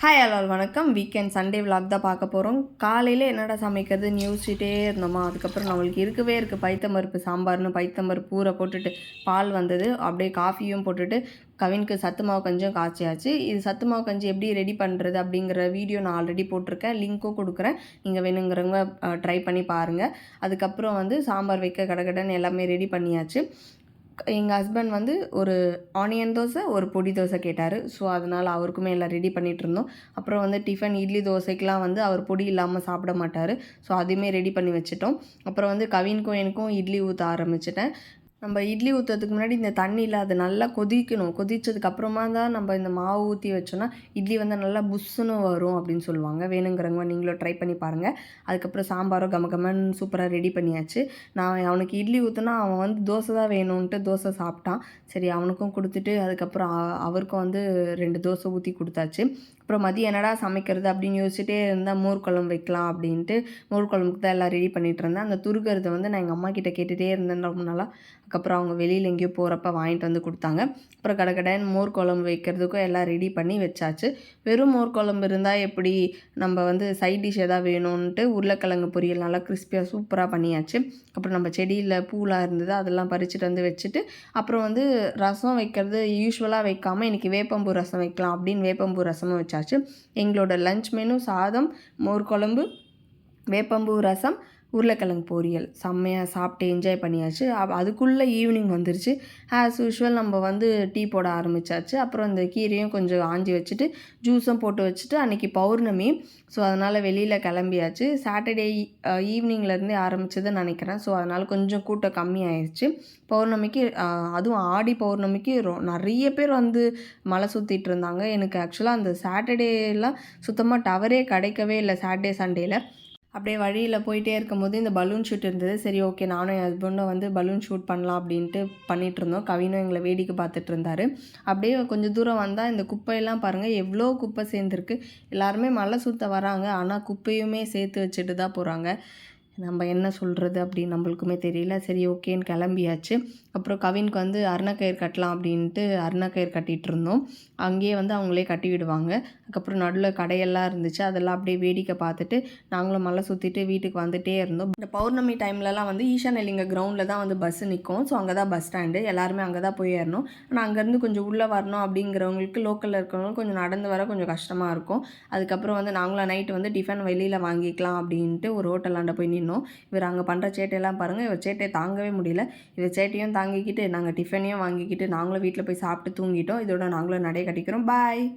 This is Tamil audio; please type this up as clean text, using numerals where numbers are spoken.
ஹாய் ஆல் வணக்கம். வீக்கெண்ட் சண்டே விலாக் தான் பார்க்க போகிறோம். காலையில் என்னடா சமைக்கிறதுன்னு யோசிச்சுட்டே இருந்தோமா, அதுக்கப்புறம் நம்மளுக்கு இருக்குது பைத்தம்பருப்பு சாம்பார்னு பைத்தம்பருப்பு ஊற போட்டுட்டு பால் வந்தது, அப்படியே காஃபியும் போட்டுட்டு கவினுக்கு சத்து மாவு கஞ்சும் காய்ச்சியாச்சு. இது சத்து மாவு கஞ்சி எப்படி ரெடி பண்ணுறது அப்படிங்கிற வீடியோ நான் ஆல்ரெடி போட்டிருக்கேன், லிங்க்கும் கொடுக்குறேன். நீங்கள் வேணுங்கிறவங்க ட்ரை பண்ணி பாருங்கள். அதுக்கப்புறம் சாம்பார் வைக்க கடகடன்னு எல்லாமே ரெடி பண்ணியாச்சு. எங்கள் ஹஸ்பண்ட் ஒரு ஆனியன் தோசை, ஒரு பொடி தோசை கேட்டார். ஸோ அதனால் அவருக்குமே எல்லாம் ரெடி பண்ணிகிட்ருந்தோம். அப்புறம் டிஃபன் இட்லி தோசைக்கெலாம் அவர் பொடி இல்லாமல் சாப்பிட மாட்டார். ஸோ அதையுமே ரெடி பண்ணி வச்சுட்டோம். அப்புறம் கவினுக்கும் எனக்கும் இட்லி ஊற்ற ஆரம்பிச்சிட்டேன். நம்ம இட்லி ஊற்றுறதுக்கு முன்னாடி இந்த தண்ணியில் அது நல்லா கொதிக்கணும். கொதித்ததுக்கப்புறமா தான் நம்ம இந்த மாவு ஊற்றி வச்சோன்னா இட்லி நல்லா புஸ்ஸுன்னு வரும் அப்படின்னு சொல்லுவாங்க. வேணுங்கிறவங்க நீங்களும் ட்ரை பண்ணி பாருங்கள். அதுக்கப்புறம் சாம்பாரும் கமகமன்னு சூப்பராக ரெடி பண்ணியாச்சு. நான் அவனுக்கு இட்லி ஊற்றுனா அவன் தோசை தான் வேணும்ன்ட்டு தோசை சாப்பிட்டான். சரி அவனுக்கும் கொடுத்துட்டு அதுக்கப்புறம் அவருக்கும் 2 தோசை ஊற்றி கொடுத்தாச்சு. அப்புறம் மதியம் என்னடா சமைக்கிறது அப்படின்னு யோசிச்சுட்டே இருந்தால் மோர் குழம்பு வைக்கலாம் அப்படின்ட்டு மோர் குழம்புக்கு தான் எல்லாம் ரெடி பண்ணிகிட்டு இருந்தேன். அந்த துருக்கிறத நான் எங்கள் அம்மா கிட்டே கேட்டுகிட்டே இருந்தேன் ரொம்ப நாளாக. அதுக்கப்புறம் அவங்க வெளியில் எங்கேயோ போகிறப்ப வாங்கிட்டு கொடுத்தாங்க. அப்புறம் கடகடன்னு மோர் குழம்பு வைக்கிறதுக்கும் எல்லாம் ரெடி பண்ணி வச்சாச்சு. வெறும் மோர் குழம்பு இருந்தால் எப்படி, நம்ம சைட் டிஷ் எதாவது வேணும்ன்ட்டு உருளைக்கிழங்கு பொரியல் நல்லா கிறிஸ்பியாக சூப்பராக பண்ணியாச்சு. அப்புறம் நம்ம செடியில் பூலாம் இருந்தது, அதெல்லாம் பறிச்சுட்டு வச்சுட்டு அப்புறம் ரசம் வைக்கிறது யூஸ்வலாக வைக்காமல் இன்றைக்கி வேப்பம்பூ ரசம் வைக்கலாம் அப்படின்னு வேப்பம்பூ ரசமும் வச்சாச்சு. எங்களோட லஞ்ச் மெனு சாதம், மோர் குழம்பு, வேப்பம்பூ ரசம், உருளைக்கிழங்கு பொரியல். செம்மையாக சாப்பிட்டு என்ஜாய் பண்ணியாச்சு. அதுக்குள்ளே ஈவினிங் வந்துருச்சு. ஆஸ் யூஷுவல் நம்ம டீ போட ஆரம்பித்தாச்சு. அப்புறம் இந்த கீரையும் கொஞ்சம் ஆஞ்சி வச்சுட்டு ஜூஸும் போட்டு வச்சுட்டு அன்றைக்கி பௌர்ணமி. ஸோ அதனால் வெளியில் கிளம்பியாச்சு. சாட்டர்டே ஈவினிங்லேருந்தே ஆரம்பிச்சதுன்னு நினைக்கிறேன். ஸோ அதனால் கொஞ்சம் கூட்டம் கம்மியாயிடுச்சு. பௌர்ணமிக்கு அதுவும் ஆடி பௌர்ணமிக்கு நிறைய பேர் மலை சுற்றிட்டு இருந்தாங்க. எனக்கு ஆக்சுவலாக அந்த சாட்டர்டேலாம் சுத்தமாக டவரே கிடைக்கவே இல்லை. சாட்டர்டே சண்டேயில் அப்படியே வழியில் போயிட்டே இருக்கும்போது இந்த பலூன் ஷூட் இருந்தது. சரி ஓகே, நானும் என் ஹஸ்பண்டும் பலூன் ஷூட் பண்ணலாம் அப்படின்ட்டு பண்ணிகிட்ருந்தோம். கவினும் எங்களை வேடிக்கை பார்த்துட்டு இருந்தார். அப்படியே கொஞ்சம் தூரம் வந்தால் இந்த குப்பையெல்லாம் பாருங்கள், எவ்வளோ குப்பை சேர்ந்துருக்கு. எல்லாருமே மலை சுற்ற வராங்க, ஆனால் குப்பையுமே சேர்த்து வச்சுட்டு தான் போகிறாங்க. நம்ம என்ன சொல்கிறது அப்படின்னு நம்மளுக்குமே தெரியல. சரி ஓகேன்னு கிளம்பியாச்சு. அப்புறம் கவினுக்கு அருணக்கயிறு கட்டலாம் அப்படின்ட்டு அருணக்கயிறு கட்டிகிட்டு இருந்தோம். அங்கேயே அவங்களே கட்டி விடுவாங்க. அதுக்கப்புறம் நடுவில் கடையெல்லாம் இருந்துச்சு, அதெல்லாம் அப்படியே வேடிக்கை பார்த்துட்டு நாங்களும் மலை சுற்றிட்டு வீட்டுக்கு வந்துகிட்டே இருந்தோம். இந்த பௌர்ணமி டைம்லலாம் ஈஷாநெல்லிங்க கிரவுண்டில் தான் பஸ்ஸு நிற்கும். ஸோ அங்கே தான் பஸ் ஸ்டாண்டு, எல்லாருமே அங்கே தான் போய் ஏறணும். ஆனால் அங்கேருந்து கொஞ்சம் உள்ளே வரணும் அப்படிங்கிறவங்களுக்கு, லோக்கலில் இருக்கிறவங்களுக்கு கொஞ்சம் நடந்து வர கொஞ்சம் கஷ்டமாக இருக்கும். அதுக்கப்புறம் நாங்களும் நைட்டு டிஃபன் வெளியில் வாங்கிக்கலாம் அப்படின்ட்டு ஒரு ஹோட்டலாண்ட போய் நின்னோம். இவர் அங்கே பண்ணுற சேட்டையெல்லாம் பாருங்கள். இவர் சேட்டையை தாங்கவே முடியல. இவர் சேட்டையும் தாங்கிக்கிட்டு நாங்கள் டிஃபனையும் வாங்கிக்கிட்டு நாங்களும் வீட்டில் போய் சாப்பிட்டு தூங்கிட்டோம். இதோட நாங்களும் நடை கட்டிக்கிறோம். பாய்.